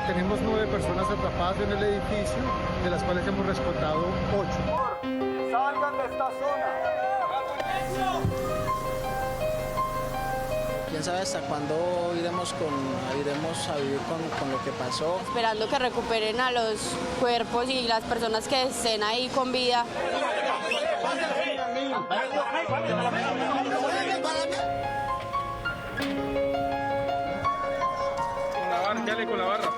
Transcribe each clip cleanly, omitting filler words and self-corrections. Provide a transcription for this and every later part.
tenemos 9 personas atrapadas en el edificio, de las cuales hemos rescatado 8. ¡Salgan de esta zona! Quién sabe hasta cuándo iremos a vivir con lo que pasó. Esperando que recuperen a los cuerpos y las personas que estén ahí con vida. Con la barra, dale con la barra.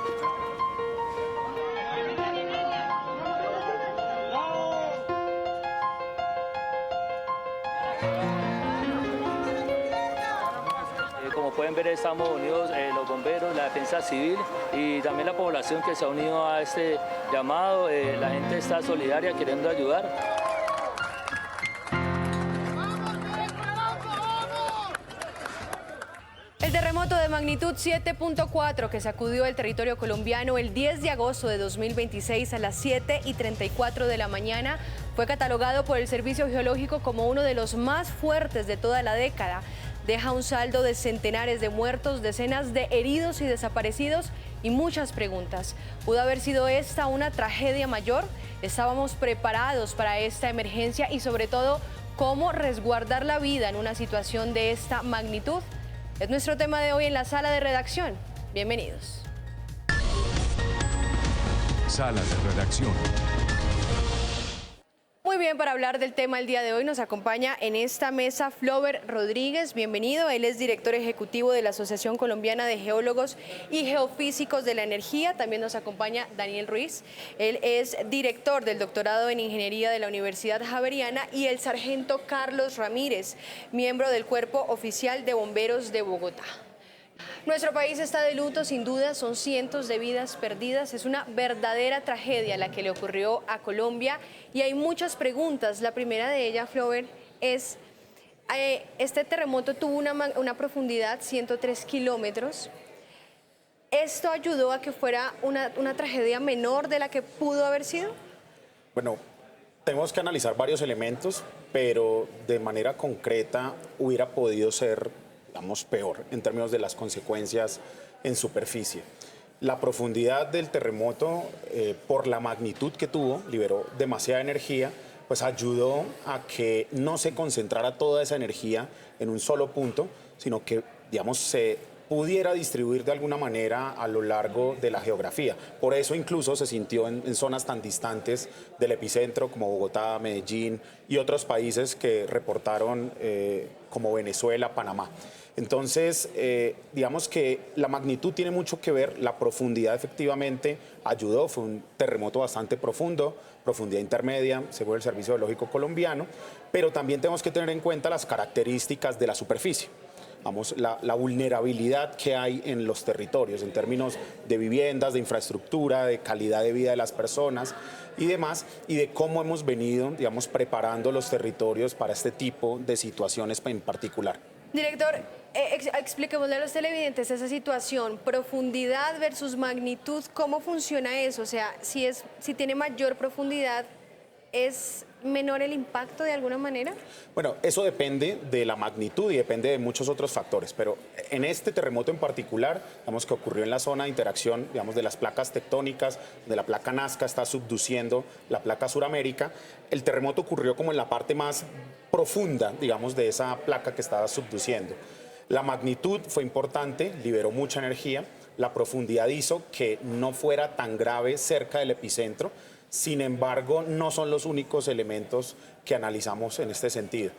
Como pueden ver, estamos unidos los bomberos, la defensa civil y también la población que se ha unido a este llamado. La gente está solidaria queriendo ayudar. El terremoto de magnitud 7.4 que sacudió el territorio colombiano el 10 de agosto de 2026 a las 7:34 de la mañana fue catalogado por el Servicio Geológico como uno de los más fuertes de toda la década. Deja un saldo de centenares de muertos, decenas de heridos y desaparecidos y muchas preguntas. ¿Pudo haber sido esta una tragedia mayor? ¿Estábamos preparados para esta emergencia y sobre todo cómo resguardar la vida en una situación de esta magnitud? Es nuestro tema de hoy en la sala de redacción. Bienvenidos. Sala de redacción. Muy bien, para hablar del tema el día de hoy nos acompaña en esta mesa Flober Rodríguez. Bienvenido, él es director ejecutivo de la Asociación Colombiana de Geólogos y Geofísicos de la Energía. También nos acompaña Daniel Ruiz, él es director del doctorado en Ingeniería de la Universidad Javeriana, y el sargento Carlos Ramírez, miembro del Cuerpo Oficial de Bomberos de Bogotá. Nuestro país está de luto, sin duda, son cientos de vidas perdidas. Es una verdadera tragedia la que le ocurrió a Colombia y hay muchas preguntas. La primera de ellas, Flober, es, este terremoto tuvo una profundidad 103 kilómetros. ¿Esto ayudó a que fuera una tragedia menor de la que pudo haber sido? Bueno, tenemos que analizar varios elementos, pero de manera concreta hubiera podido ser, digamos, peor en términos de las consecuencias en superficie. La profundidad del terremoto, por la magnitud que tuvo, liberó demasiada energía, pues ayudó a que no se concentrara toda esa energía en un solo punto, sino que, digamos, se pudiera distribuir de alguna manera a lo largo de la geografía. Por eso incluso se sintió en zonas tan distantes del epicentro como Bogotá, Medellín y otros países que reportaron como Venezuela, Panamá. Entonces, digamos que la magnitud tiene mucho que ver, la profundidad efectivamente ayudó, fue un terremoto bastante profundo, profundidad intermedia, según el Servicio Geológico Colombiano, pero también tenemos que tener en cuenta las características de la superficie. Vamos, la vulnerabilidad que hay en los territorios en términos de viviendas, de infraestructura, de calidad de vida de las personas y demás, y de cómo hemos venido, digamos, preparando los territorios para este tipo de situaciones en particular. Director, expliquémosle a los televidentes esa situación, profundidad versus magnitud, ¿cómo funciona eso? O sea, si tiene mayor profundidad, ¿es menor el impacto de alguna manera? Bueno, eso depende de la magnitud y depende de muchos otros factores, pero en este terremoto en particular, digamos que ocurrió en la zona de interacción, digamos, de las placas tectónicas, de la placa Nazca está subduciendo la placa Suramérica, el terremoto ocurrió como en la parte más profunda, digamos, de esa placa que estaba subduciendo. La magnitud fue importante, liberó mucha energía, la profundidad hizo que no fuera tan grave cerca del epicentro. Sin embargo, no son los únicos elementos que analizamos en este sentido.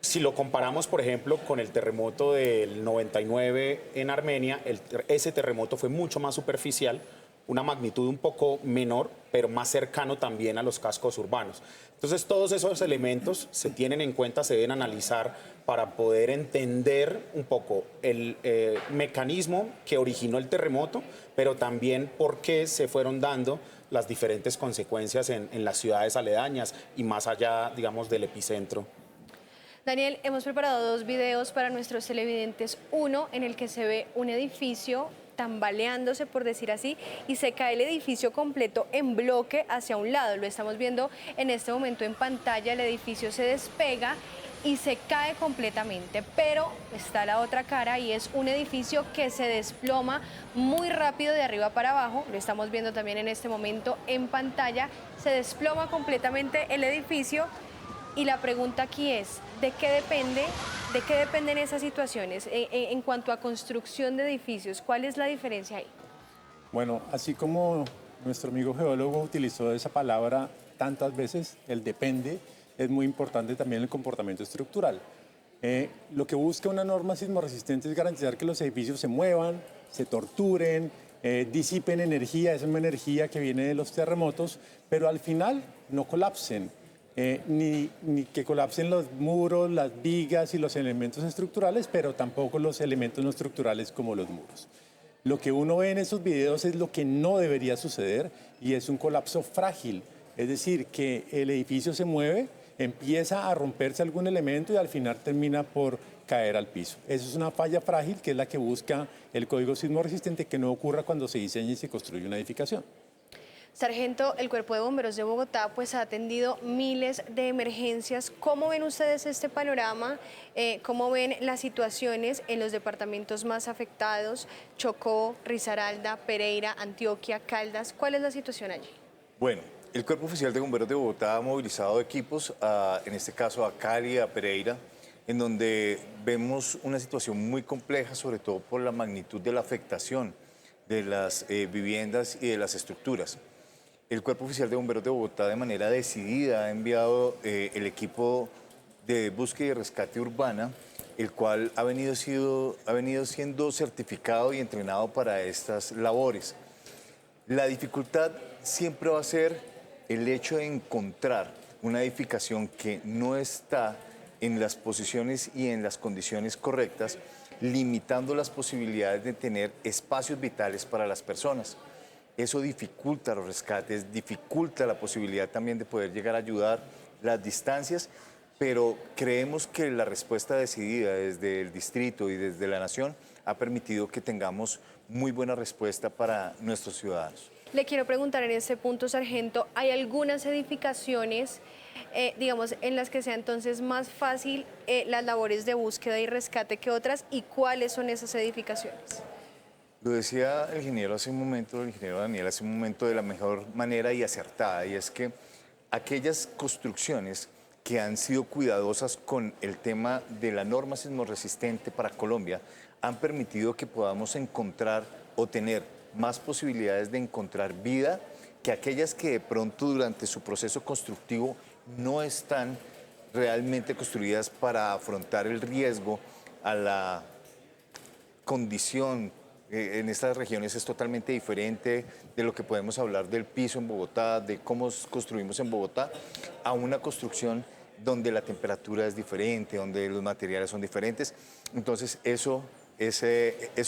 Si lo comparamos, por ejemplo, con el terremoto del 99 en Armenia, ese terremoto fue mucho más superficial, una magnitud un poco menor, pero más cercano también a los cascos urbanos. Entonces, todos esos elementos se tienen en cuenta, se deben analizar para poder entender un poco el mecanismo que originó el terremoto, pero también por qué se fueron dando las diferentes consecuencias en las ciudades aledañas y más allá, digamos, del epicentro. Daniel, hemos preparado 2 videos para nuestros televidentes. Uno en el que se ve un edificio tambaleándose, por decir así, y se cae el edificio completo en bloque hacia un lado. Lo estamos viendo en este momento en pantalla, el edificio se despega y se cae completamente. Pero está la otra cara y es un edificio que se desploma muy rápido de arriba para abajo. Lo estamos viendo también en este momento en pantalla. Se desploma completamente el edificio y la pregunta aquí es, ¿de qué dependen esas situaciones en cuanto a construcción de edificios? ¿Cuál es la diferencia ahí? Bueno, así como nuestro amigo geólogo utilizó esa palabra tantas veces, el depende, es muy importante también el comportamiento estructural. Lo que busca una norma sismorresistente es garantizar que los edificios se muevan, se torturen, disipen energía, esa es una energía que viene de los terremotos, pero al final no colapsen. Ni que colapsen los muros, las vigas y los elementos estructurales, pero tampoco los elementos no estructurales como los muros. Lo que uno ve en esos videos es lo que no debería suceder y es un colapso frágil, es decir, que el edificio se mueve, empieza a romperse algún elemento y al final termina por caer al piso. Eso es una falla frágil que es la que busca el Código Sismorresistente que no ocurra cuando se diseña y se construye una edificación. Sargento, el Cuerpo de Bomberos de Bogotá pues ha atendido miles de emergencias. ¿Cómo ven ustedes este panorama? ¿Cómo ven las situaciones en los departamentos más afectados? Chocó, Risaralda, Pereira, Antioquia, Caldas. ¿Cuál es la situación allí? Bueno, el Cuerpo Oficial de Bomberos de Bogotá ha movilizado equipos, en este caso a Cali, a Pereira, en donde vemos una situación muy compleja, sobre todo por la magnitud de la afectación de las viviendas y de las estructuras. El Cuerpo Oficial de Bomberos de Bogotá de manera decidida ha enviado el equipo de búsqueda y rescate urbana, el cual ha venido siendo certificado y entrenado para estas labores. La dificultad siempre va a ser el hecho de encontrar una edificación que no está en las posiciones y en las condiciones correctas, limitando las posibilidades de tener espacios vitales para las personas. Eso dificulta los rescates, dificulta la posibilidad también de poder llegar a ayudar, las distancias, pero creemos que la respuesta decidida desde el distrito y desde la nación ha permitido que tengamos muy buena respuesta para nuestros ciudadanos. Le quiero preguntar en este punto, Sargento, ¿hay algunas edificaciones, digamos, en las que sea entonces más fácil las labores de búsqueda y rescate que otras? ¿Y cuáles son esas edificaciones? Lo decía el ingeniero Daniel hace un momento de la mejor manera y acertada, y es que aquellas construcciones que han sido cuidadosas con el tema de la norma sismorresistente para Colombia han permitido que podamos encontrar o tener más posibilidades de encontrar vida que aquellas que de pronto durante su proceso constructivo no están realmente construidas para afrontar el riesgo a la condición. En estas regiones es totalmente diferente de lo que podemos hablar del piso en Bogotá, de cómo construimos en Bogotá, a una construcción donde la temperatura es diferente, donde los materiales son diferentes. Entonces eso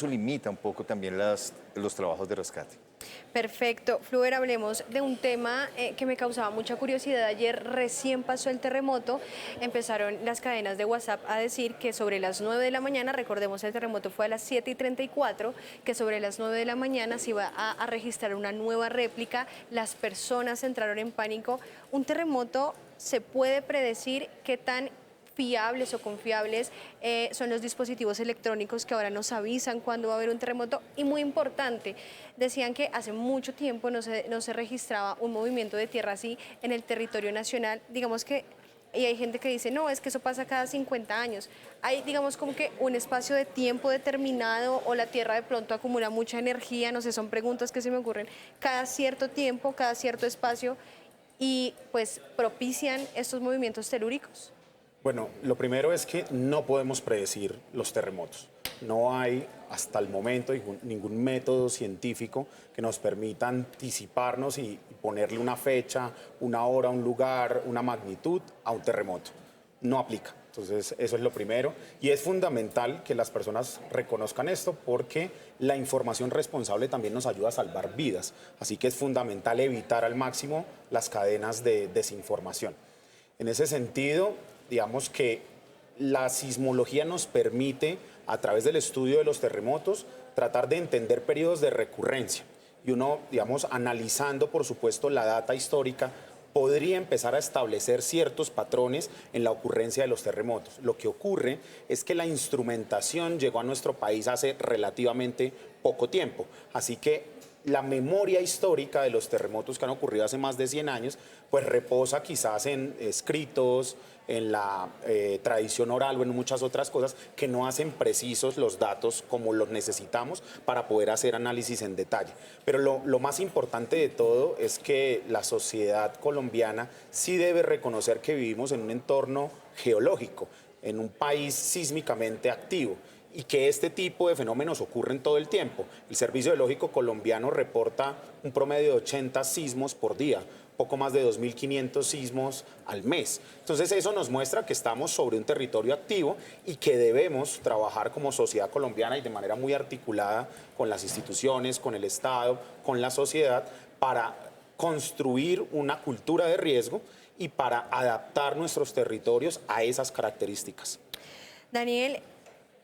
limita un poco también los trabajos de rescate. Perfecto. Flover, hablemos de un tema que me causaba mucha curiosidad. Ayer recién pasó el terremoto, empezaron las cadenas de WhatsApp a decir que sobre las 9 de la mañana, recordemos el terremoto fue a las 7:34, que sobre las 9 de la mañana se iba a registrar una nueva réplica, las personas entraron en pánico. Un terremoto, ¿se puede predecir qué tan fiables o confiables son los dispositivos electrónicos que ahora nos avisan cuando va a haber un terremoto? Y muy importante, decían que hace mucho tiempo no se registraba un movimiento de tierra así en el territorio nacional. Digamos que, y hay gente que dice, no, es que eso pasa cada 50 años. Hay, digamos, como que un espacio de tiempo determinado, o la tierra de pronto acumula mucha energía, no sé, son preguntas que se me ocurren, cada cierto tiempo, cada cierto espacio, y pues propician estos movimientos telúricos. Bueno, lo primero es que no podemos predecir los terremotos. No hay hasta el momento ningún método científico que nos permita anticiparnos y ponerle una fecha, una hora, un lugar, una magnitud a un terremoto. No aplica. Entonces, eso es lo primero. Y es fundamental que las personas reconozcan esto porque la información responsable también nos ayuda a salvar vidas. Así que es fundamental evitar al máximo las cadenas de desinformación. En ese sentido, digamos que la sismología nos permite, a través del estudio de los terremotos, tratar de entender periodos de recurrencia. Y uno, digamos, analizando, por supuesto, la data histórica, podría empezar a establecer ciertos patrones en la ocurrencia de los terremotos. Lo que ocurre es que la instrumentación llegó a nuestro país hace relativamente poco tiempo, así que la memoria histórica de los terremotos que han ocurrido hace más de 100 años, pues reposa quizás en escritos, en la tradición oral o en muchas otras cosas que no hacen precisos los datos como los necesitamos para poder hacer análisis en detalle. Pero lo más importante de todo es que la sociedad colombiana sí debe reconocer que vivimos en un entorno geológico, en un país sísmicamente activo, y que este tipo de fenómenos ocurren todo el tiempo. El Servicio Geológico Colombiano reporta un promedio de 80 sismos por día, poco más de 2.500 sismos al mes. Entonces eso nos muestra que estamos sobre un territorio activo y que debemos trabajar como sociedad colombiana y de manera muy articulada con las instituciones, con el Estado, con la sociedad, para construir una cultura de riesgo y para adaptar nuestros territorios a esas características. Daniel,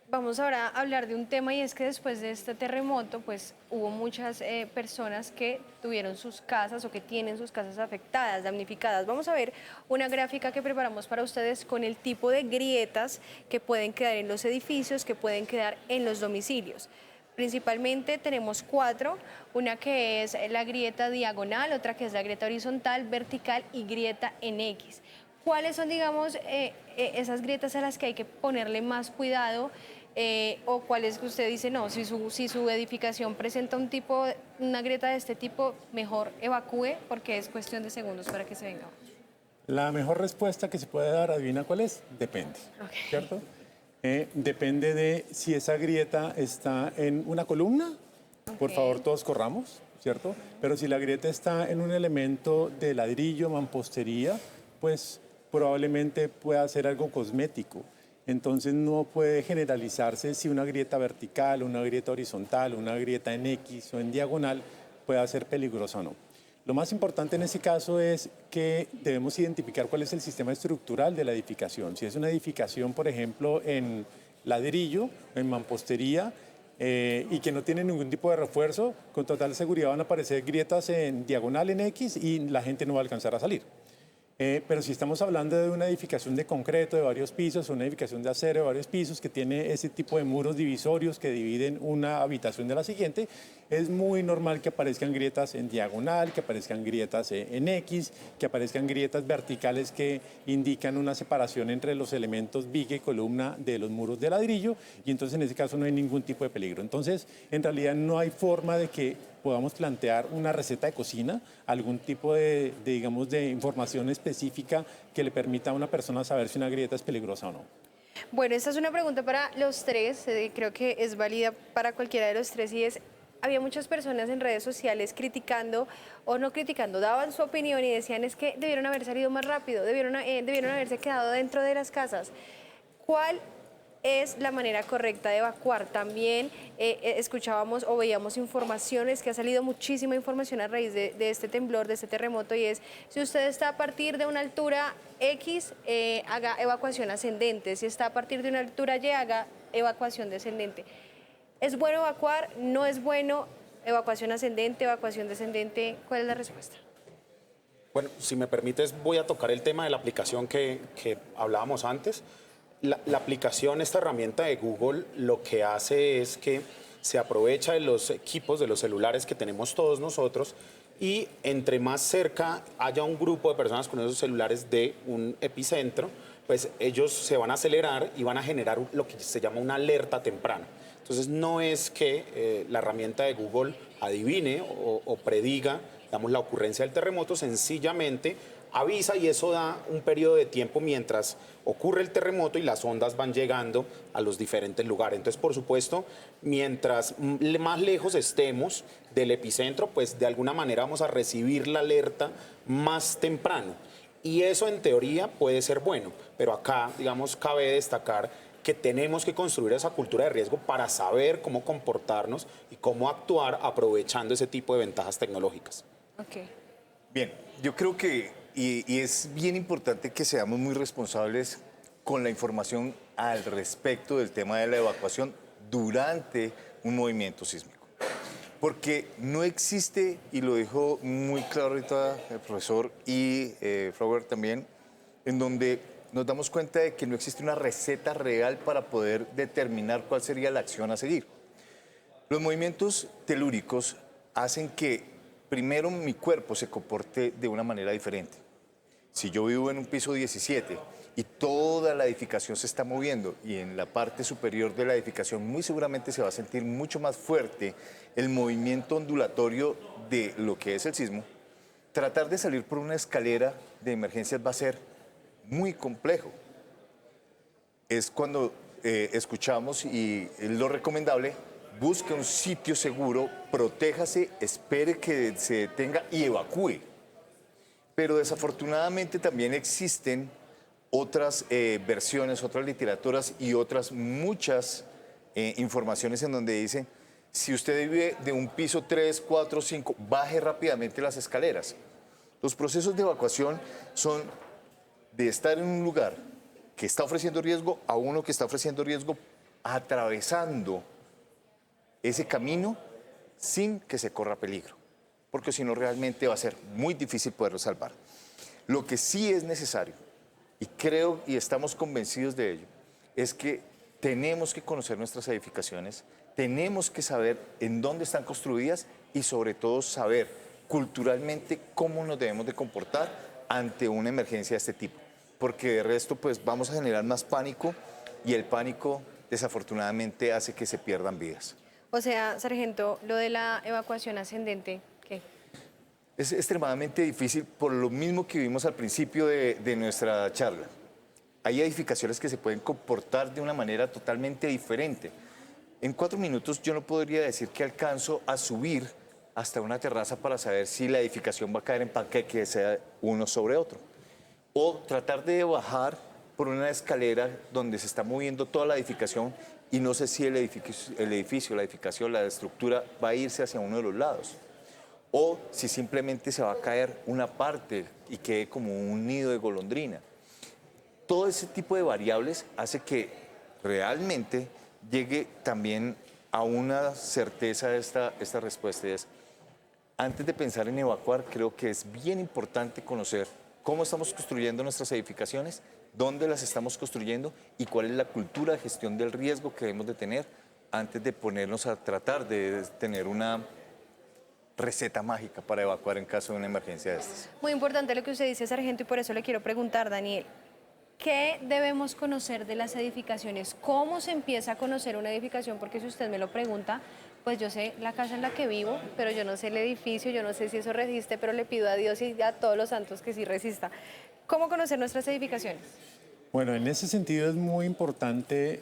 vamos ahora a hablar de un tema, y es que después de este terremoto pues hubo muchas personas que tuvieron sus casas o que tienen sus casas afectadas, damnificadas. Vamos a ver una gráfica que preparamos para ustedes con el tipo de grietas que pueden quedar en los edificios, que pueden quedar en los domicilios. Principalmente tenemos 4, una que es la grieta diagonal, otra que es la grieta horizontal, vertical y grieta en X. ¿Cuáles son, digamos, esas grietas a las que hay que ponerle más cuidado? ¿O cuáles que usted dice, no, si su edificación presenta una grieta de este tipo, mejor evacúe porque es cuestión de segundos para que se venga? La mejor respuesta que se puede dar, adivina cuál es, depende, ¿cierto? Depende de si esa grieta está en una columna, por favor todos corramos, ¿cierto? Pero si la grieta está en un elemento de ladrillo, mampostería, pues probablemente pueda ser algo cosmético. Entonces no puede generalizarse si una grieta vertical, una grieta horizontal, una grieta en X o en diagonal pueda ser peligrosa o no. Lo más importante en ese caso es que debemos identificar cuál es el sistema estructural de la edificación. Si es una edificación, por ejemplo, en ladrillo, en mampostería, y que no tiene ningún tipo de refuerzo, con total seguridad van a aparecer grietas en diagonal en X y la gente no va a alcanzar a salir. Pero si estamos hablando de una edificación de concreto de varios pisos, una edificación de acero de varios pisos que tiene ese tipo de muros divisorios que dividen una habitación de la siguiente, es muy normal que aparezcan grietas en diagonal, que aparezcan grietas en X, que aparezcan grietas verticales que indican una separación entre los elementos viga y columna de los muros de ladrillo, y entonces en ese caso no hay ningún tipo de peligro. Entonces, en realidad no hay forma de que podamos plantear una receta de cocina, algún tipo digamos, de información específica que le permita a una persona saber si una grieta es peligrosa o no. Bueno, esta es una pregunta para los tres, creo que es válida para cualquiera de los tres, y es, había muchas personas en redes sociales criticando, o no criticando, daban su opinión y decían es que debieron haber salido más rápido, debieron haberse quedado dentro de las casas. ¿Cuál es la manera correcta de evacuar? También escuchábamos o veíamos informaciones, que ha salido muchísima información a raíz de este temblor, de este terremoto, y es, si usted está a partir de una altura X, haga evacuación ascendente, si está a partir de una altura Y, haga evacuación descendente. ¿Es bueno evacuar? ¿No es bueno? ¿Evacuación ascendente, evacuación descendente? ¿Cuál es la respuesta? Bueno, si me permites, voy a tocar el tema de la aplicación que hablábamos antes. La aplicación, esta herramienta de Google, lo que hace es que se aprovecha de los equipos, de los celulares que tenemos todos nosotros, y entre más cerca haya un grupo de personas con esos celulares de un epicentro, pues ellos se van a acelerar y van a generar lo que se llama una alerta temprana. Entonces no es que la herramienta de Google adivine o prediga, digamos, la ocurrencia del terremoto, sencillamente avisa, y eso da un periodo de tiempo mientras ocurre el terremoto y las ondas van llegando a los diferentes lugares. Entonces, por supuesto, mientras más lejos estemos del epicentro, pues de alguna manera vamos a recibir la alerta más temprano. Y eso en teoría puede ser bueno, pero acá, digamos, cabe destacar que tenemos que construir esa cultura de riesgo para saber cómo comportarnos y cómo actuar aprovechando ese tipo de ventajas tecnológicas. Okay. Bien, yo creo que y es bien importante que seamos muy responsables con la información al respecto del tema de la evacuación durante un movimiento sísmico. Porque no existe, y lo dijo muy claro ahorita el profesor y Flower también, en donde nos damos cuenta de que no existe una receta real para poder determinar cuál sería la acción a seguir. Los movimientos telúricos hacen que primero mi cuerpo se comporte de una manera diferente. Si yo vivo en un piso 17 y toda la edificación se está moviendo y en la parte superior de la edificación muy seguramente se va a sentir mucho más fuerte el movimiento ondulatorio de lo que es el sismo, tratar de salir por una escalera de emergencias va a ser muy complejo. Es cuando escuchamos y lo recomendable, busque un sitio seguro, protéjase, espere que se detenga y evacúe. Pero desafortunadamente también existen otras versiones, otras literaturas y otras muchas informaciones en donde dicen, si usted vive de un piso 3, 4, 5, baje rápidamente las escaleras. Los procesos de evacuación son de estar en un lugar que está ofreciendo riesgo a uno que está ofreciendo riesgo atravesando ese camino sin que se corra peligro, porque si no realmente va a ser muy difícil poderlo salvar. Lo que sí es necesario, y creo y estamos convencidos de ello, es que tenemos que conocer nuestras edificaciones, tenemos que saber en dónde están construidas y sobre todo saber culturalmente cómo nos debemos de comportar ante una emergencia de este tipo, porque de resto pues vamos a generar más pánico y el pánico desafortunadamente hace que se pierdan vidas. O sea, sargento, lo de la evacuación ascendente, ¿qué? Es extremadamente difícil por lo mismo que vimos al principio de nuestra charla. Hay edificaciones que se pueden comportar de una manera totalmente diferente. En 4 minutos yo no podría decir que alcanzo a subir hasta una terraza para saber si la edificación va a caer en panqueque, sea uno sobre otro. O tratar de bajar por una escalera donde se está moviendo toda la edificación y no sé si el edificio, la edificación, la estructura va a irse hacia uno de los lados. O si simplemente se va a caer una parte y quede como un nido de golondrina. Todo ese tipo de variables hace que realmente llegue también a una certeza esta respuesta. Es, antes de pensar en evacuar, creo que es bien importante conocer cómo estamos construyendo nuestras edificaciones, dónde las estamos construyendo y cuál es la cultura de gestión del riesgo que debemos de tener antes de ponernos a tratar de tener una receta mágica para evacuar en caso de una emergencia de estas. Muy importante lo que usted dice, sargento, y por eso le quiero preguntar, Daniel, ¿qué debemos conocer de las edificaciones? ¿Cómo se empieza a conocer una edificación? Porque si usted me lo pregunta, pues yo sé la casa en la que vivo, pero yo no sé el edificio, yo no sé si eso resiste, pero le pido a Dios y a todos los santos que sí resista. ¿Cómo conocer nuestras edificaciones? Bueno, en ese sentido es muy importante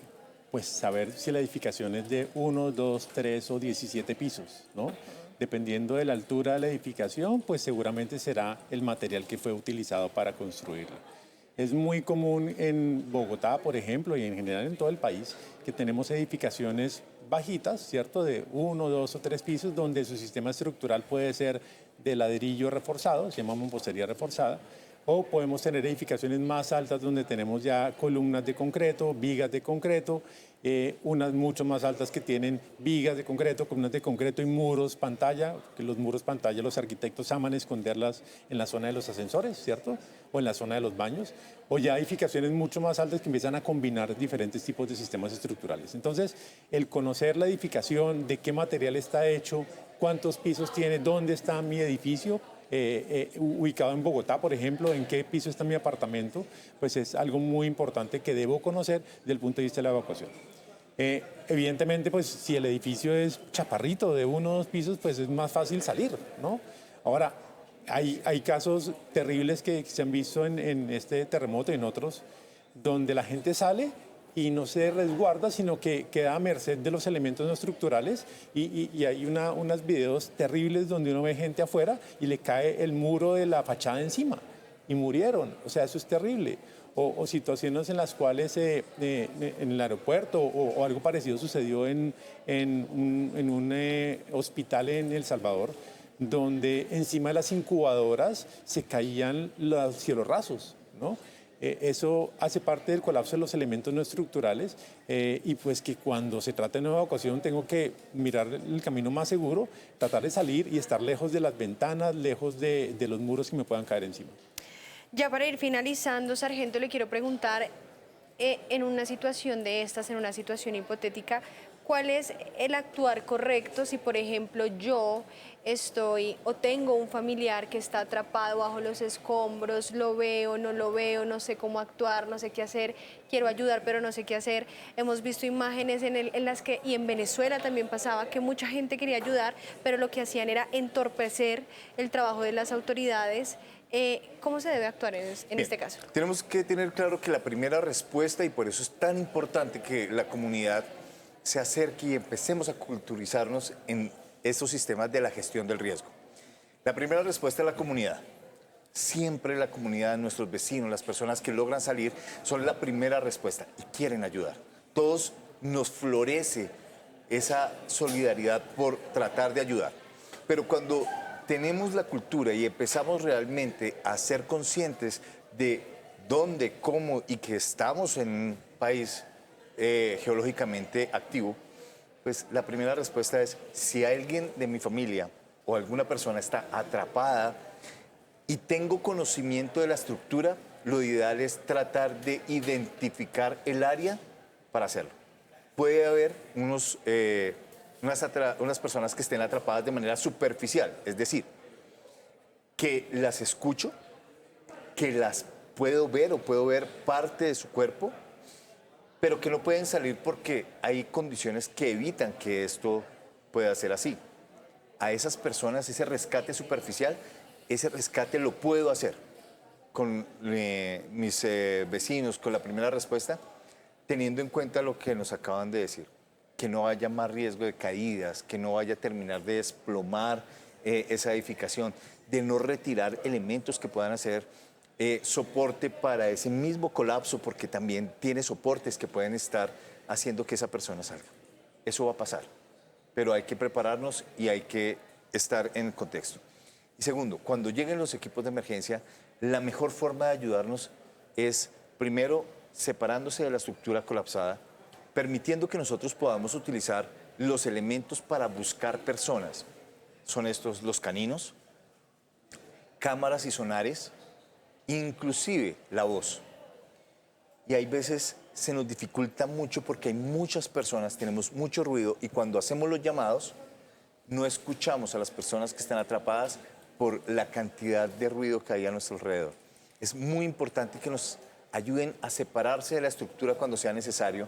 pues, saber si la edificación es de 1, 2, 3 o 17 pisos, ¿no? Dependiendo de la altura de la edificación, pues seguramente será el material que fue utilizado para construirla. Es muy común en Bogotá, por ejemplo, y en general en todo el país, que tenemos edificaciones bajitas, ¿cierto? De 1, 2 o 3 pisos, donde su sistema estructural puede ser de ladrillo reforzado, se llama mampostería reforzada, o podemos tener edificaciones más altas donde tenemos ya columnas de concreto, vigas de concreto, unas mucho más altas que tienen vigas de concreto, columnas de concreto y muros pantalla, que los muros pantalla los arquitectos aman esconderlas en la zona de los ascensores, ¿cierto? O en la zona de los baños, o ya edificaciones mucho más altas que empiezan a combinar diferentes tipos de sistemas estructurales. Entonces, el conocer la edificación, de qué material está hecho, cuántos pisos tiene, dónde está mi edificio, ubicado en Bogotá, por ejemplo, en qué piso está mi apartamento, pues es algo muy importante que debo conocer desde el punto de vista de la evacuación. Evidentemente, pues si el edificio es chaparrito de 1 o 2 pisos, pues es más fácil salir, ¿no? Ahora, hay casos terribles que se han visto en este terremoto y en otros, donde la gente sale y no se resguarda, sino que queda a merced de los elementos no estructurales y hay unos videos terribles donde uno ve gente afuera y le cae el muro de la fachada encima y murieron. O sea, eso es terrible. O situaciones en las cuales en el aeropuerto o algo parecido sucedió en un hospital en El Salvador, donde encima de las incubadoras se caían los cielos rasos, ¿no? Eso hace parte del colapso de los elementos no estructurales y pues que cuando se trata de una evacuación tengo que mirar el camino más seguro, tratar de salir y estar lejos de las ventanas, lejos de los muros que me puedan caer encima. Ya para ir finalizando, sargento, le quiero preguntar, en una situación de estas, en una situación hipotética, ¿cuál es el actuar correcto si, por ejemplo, yo estoy o tengo un familiar que está atrapado bajo los escombros, lo veo, no sé cómo actuar, no sé qué hacer, quiero ayudar pero no sé qué hacer? Hemos visto imágenes en las que, y en Venezuela también pasaba, que mucha gente quería ayudar, pero lo que hacían era entorpecer el trabajo de las autoridades. ¿Cómo se debe actuar en este caso? Tenemos que tener claro que la primera respuesta, y por eso es tan importante que la comunidad se acerque y empecemos a culturizarnos en estos sistemas de la gestión del riesgo. La primera respuesta es la comunidad. Siempre la comunidad, nuestros vecinos, las personas que logran salir, son la primera respuesta y quieren ayudar. Todos nos florece esa solidaridad por tratar de ayudar. Pero cuando tenemos la cultura y empezamos realmente a ser conscientes de dónde, cómo y que estamos en un país geológicamente activo, pues la primera respuesta es, si alguien de mi familia o alguna persona está atrapada y tengo conocimiento de la estructura, lo ideal es tratar de identificar el área para hacerlo. Puede haber unas personas que estén atrapadas de manera superficial, es decir, que las escucho, que las puedo ver o puedo ver parte de su cuerpo, pero que no pueden salir porque hay condiciones que evitan que esto pueda ser así. A esas personas, ese rescate superficial, ese rescate lo puedo hacer con mis vecinos, con la primera respuesta, teniendo en cuenta lo que nos acaban de decir, que no haya más riesgo de caídas, que no vaya a terminar de desplomar esa edificación, de no retirar elementos que puedan hacer soporte para ese mismo colapso, porque también tiene soportes que pueden estar haciendo que esa persona salga. Eso va a pasar, pero hay que prepararnos y hay que estar en el contexto. Y segundo, cuando lleguen los equipos de emergencia, la mejor forma de ayudarnos es, primero, separándose de la estructura colapsada, permitiendo que nosotros podamos utilizar los elementos para buscar personas. Son estos los caninos, cámaras y sonares, inclusive la voz. Y hay veces se nos dificulta mucho porque hay muchas personas, tenemos mucho ruido y cuando hacemos los llamados no escuchamos a las personas que están atrapadas por la cantidad de ruido que hay a nuestro alrededor. Es muy importante que nos ayuden a separarse de la estructura cuando sea necesario,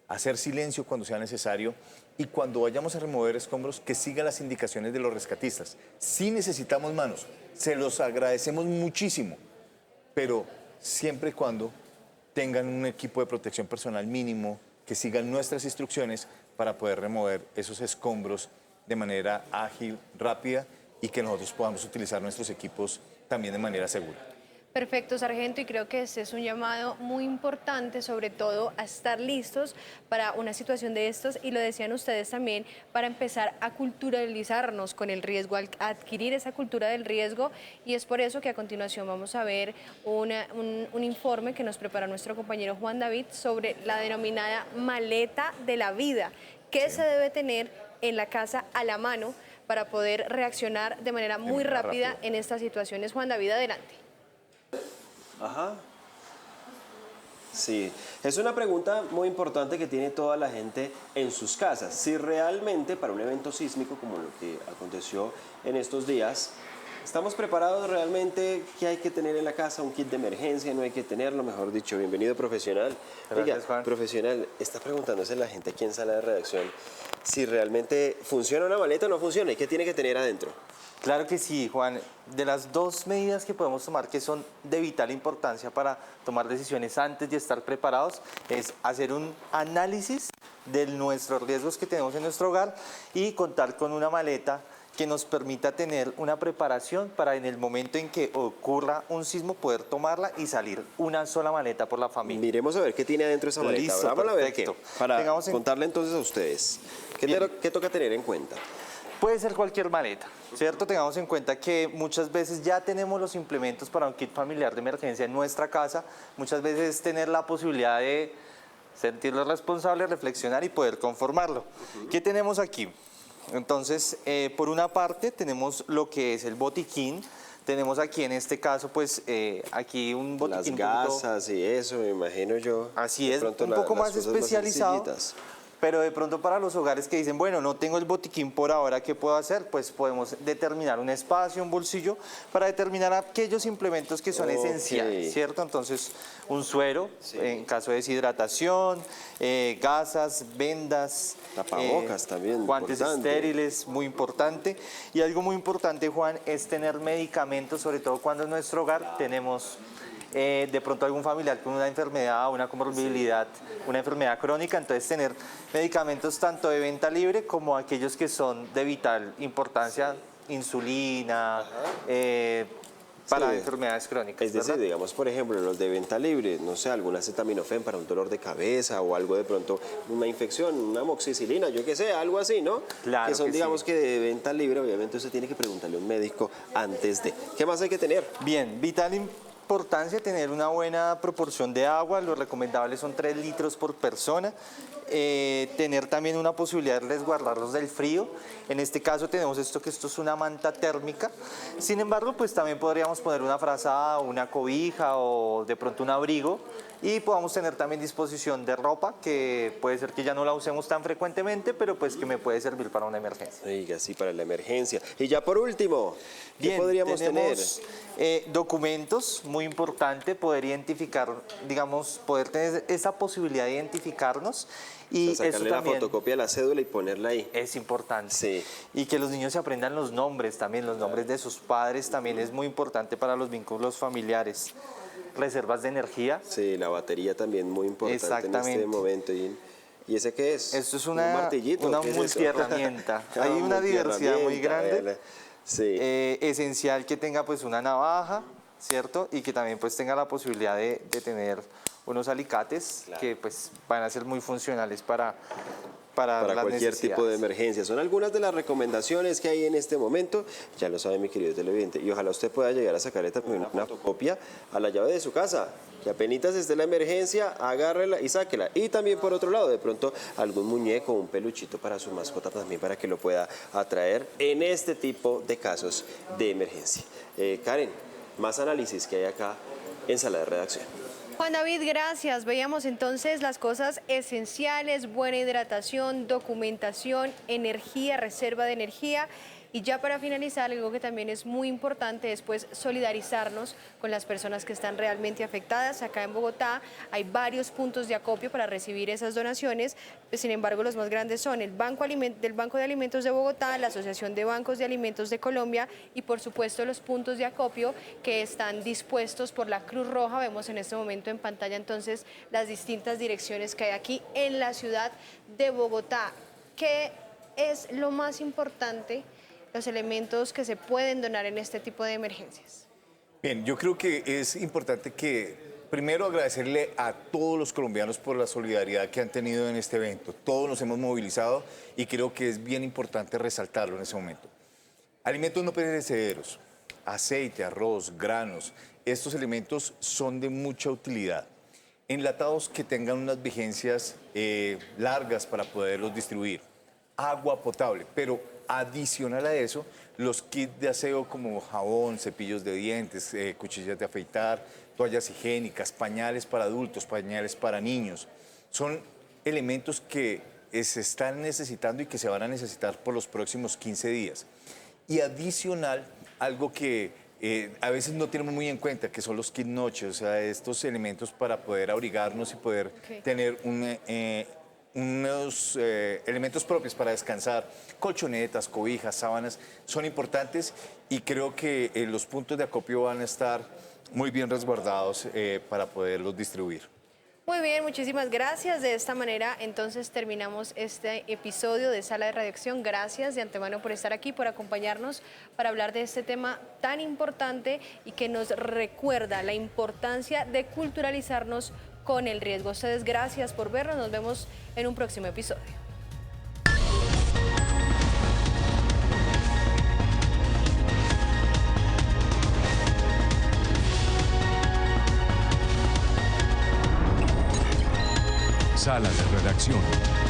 a hacer silencio cuando sea necesario y cuando vayamos a remover escombros que sigan las indicaciones de los rescatistas. Si necesitamos manos, se los agradecemos muchísimo, pero siempre y cuando tengan un equipo de protección personal mínimo, que sigan nuestras instrucciones para poder remover esos escombros de manera ágil, rápida y que nosotros podamos utilizar nuestros equipos también de manera segura. Perfecto, sargento, y creo que este es un llamado muy importante, sobre todo a estar listos para una situación de estos, y lo decían ustedes también, para empezar a culturalizarnos con el riesgo, a adquirir esa cultura del riesgo, y es por eso que a continuación vamos a ver un informe que nos prepara nuestro compañero Juan David sobre la denominada maleta de la vida, que se debe tener en la casa a la mano para poder reaccionar de manera muy rápida en estas situaciones. Juan David, adelante. Ajá. Sí, es una pregunta muy importante que tiene toda la gente en sus casas. Si realmente para un evento sísmico como lo que aconteció en estos días, ¿estamos preparados realmente? ¿Qué hay que tener en la casa? ¿Un kit de emergencia? ¿No hay que tenerlo? Mejor dicho, bienvenido, profesional. Gracias, Oiga, Juan. profesional, está preguntándose la gente aquí en sala de redacción si realmente funciona una maleta o no funciona y qué tiene que tener adentro. Claro que sí, Juan. De las dos medidas que podemos tomar que son de vital importancia para tomar decisiones antes de estar preparados es hacer un análisis de nuestros riesgos que tenemos en nuestro hogar y contar con una maleta que nos permita tener una preparación para en el momento en que ocurra un sismo poder tomarla y salir una sola maleta por la familia. Miremos a ver qué tiene adentro esa maleta. Listo, Vamos a ver qué. perfecto. Para contarle entonces a ustedes. ¿Qué toca tener en cuenta? Puede ser cualquier maleta, ¿cierto? Tengamos en cuenta que muchas veces ya tenemos los implementos para un kit familiar de emergencia en nuestra casa. Muchas veces tener la posibilidad de sentirlo responsable, reflexionar y poder conformarlo. ¿Qué tenemos aquí? Entonces, por una parte tenemos lo que es el botiquín. Tenemos aquí en este caso, pues, aquí un botiquín. Las gasas y eso, me imagino yo. Así es, un poco más especializado. Pero de pronto para los hogares que dicen, bueno, no tengo el botiquín por ahora, ¿qué puedo hacer? Pues podemos determinar un espacio, un bolsillo, para determinar aquellos implementos que son esenciales, ¿cierto? Entonces, un suero, en caso de deshidratación, gasas, vendas. Tapabocas también, guantes estériles, muy importante. Y algo muy importante, Juan, es tener medicamentos, sobre todo cuando en nuestro hogar tenemos de pronto algún familiar con una enfermedad, una comorbilidad, una enfermedad crónica, entonces tener medicamentos tanto de venta libre como aquellos que son de vital importancia, insulina, para enfermedades crónicas. Es decir, ¿verdad? digamos, por ejemplo, los de venta libre, no sé, algún acetaminofén para un dolor de cabeza o algo de pronto, una infección, una amoxicilina, yo qué sé, algo así, ¿no? Claro que son, que digamos, sí. que de venta libre, obviamente usted tiene que preguntarle a un médico antes de. ¿Qué más hay que tener? Bien, vital importancia tener una buena proporción de agua, lo recomendable son 3 litros por persona. Tener también una posibilidad de resguardarlos del frío. En este caso tenemos esto es una manta térmica. Sin embargo, pues también podríamos poner una frazada, una cobija o de pronto un abrigo. Y podamos tener también disposición de ropa, que puede ser que ya no la usemos tan frecuentemente, pero pues que me puede servir para una emergencia. Oiga, sí, para la emergencia. Y ya por último, ¿qué podríamos tener? Documentos, muy importante, poder identificar, digamos, poder tener esa posibilidad de identificarnos. Y o sea, sacarle eso también la fotocopia de la cédula y ponerla ahí. es importante. Sí. Y que los niños se aprendan los nombres también, los nombres de sus padres también es muy importante para los vínculos familiares. Reservas de energía. Sí, la batería también muy importante en este momento. ¿Y ese qué es? Esto es ¿Un una martillito? Una ¿Qué es multiherramienta. eso? Hay una diversidad muy grande. Sí. Esencial que tenga pues una navaja, ¿cierto? Y que también pues tenga la posibilidad de tener unos alicates que pues van a ser muy funcionales para cualquier tipo de emergencia. Son algunas de las recomendaciones que hay en este momento. Ya lo sabe mi querido televidente. Y ojalá usted pueda llegar a sacarle también una fotocopia a la llave de su casa. Que apenas esté la emergencia, agárrela y sáquela. Y también por otro lado, de pronto algún muñeco o un peluchito para su mascota también para que lo pueda atraer en este tipo de casos de emergencia. Karen, más análisis que hay acá en Sala de Redacción. Juan David, gracias. Veíamos entonces las cosas esenciales, buena hidratación, documentación, energía, reserva de energía. Y ya para finalizar, algo que también es muy importante es pues solidarizarnos con las personas que están realmente afectadas. Acá en Bogotá hay varios puntos de acopio para recibir esas donaciones. Sin embargo, los más grandes son el Banco de Alimentos de Bogotá, la Asociación de Bancos de Alimentos de Colombia y por supuesto los puntos de acopio que están dispuestos por la Cruz Roja. Vemos en este momento en pantalla entonces las distintas direcciones que hay aquí en la ciudad de Bogotá. ¿Qué es lo más importante? Los elementos que se pueden donar en este tipo de emergencias. Bien, yo creo que es importante que primero agradecerle a todos los colombianos por la solidaridad que han tenido en este evento. Todos nos hemos movilizado y creo que es bien importante resaltarlo en ese momento. Alimentos no perecederos, aceite, arroz, granos, estos elementos son de mucha utilidad. Enlatados que tengan unas vigencias largas para poderlos distribuir. Agua potable, pero adicional a eso, los kits de aseo como jabón, cepillos de dientes, cuchillas de afeitar, toallas higiénicas, pañales para adultos, pañales para niños. Son elementos que se están necesitando y que se van a necesitar por los próximos 15 días. Y adicional, algo que a veces no tenemos muy en cuenta, que son los kits noche, o sea, estos elementos para poder abrigarnos y poder tener unos elementos propios para descansar, colchonetas, cobijas, sábanas, son importantes y creo que los puntos de acopio van a estar muy bien resguardados para poderlos distribuir. Muy bien, muchísimas gracias. De esta manera, entonces, terminamos este episodio de Sala de Redacción. Gracias de antemano por estar aquí, por acompañarnos para hablar de este tema tan importante y que nos recuerda la importancia de culturalizarnos con el riesgo. Ustedes, gracias por vernos. Nos vemos en un próximo episodio. Sala de redacción.